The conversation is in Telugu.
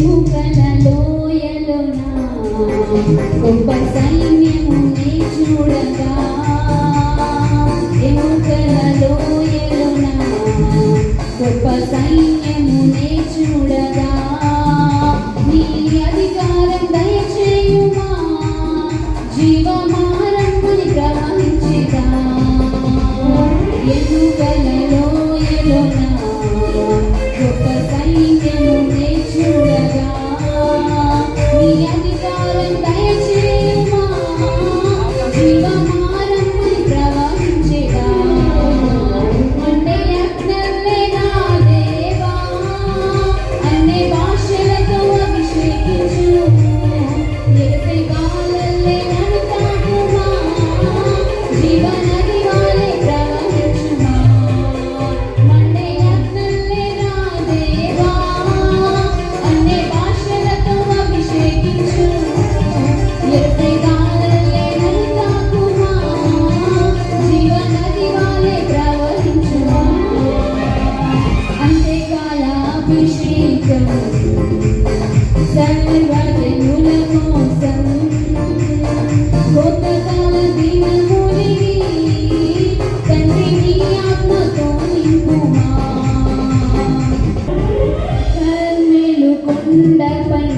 ఎముకల లోయలోన గొప్ప సైన్యముని చూడగా, ఎముకల లోయలోన గొప్ప సైన్యముని చూడగా, నీ అధికారం దయచేయుమా, జీవమారమ్మని ప్రవహించేదా. ఎముకల లోయలోన గొప్ప సైన్యముని చూడగా, నీ అధికారం దయచేయుమా, జీవమారమ్మని ప్రవహించేదా. అంటే అగ్నల్లే నా దేవా, అన్ని భాషలతో అభిషేకించును, ఎగసే గాలులే నన్ను తాకుమా, జీవనది వాలే ప్రవహించుమా. మండే అగ్నల్లే నా దేవా, అన్ని భాషలతో అభిషేకించును, ఎగసే గాలులే నన్ను తాకుమా, జీవనది వాలే ప్రవహించుమా. అంత్యకాలాభిషేకం సర్వజనుల కోసం, కోతకాల దినములివి తండ్రి నీ ఆత్మతో నింపుమా. కర్మెలు కొండపై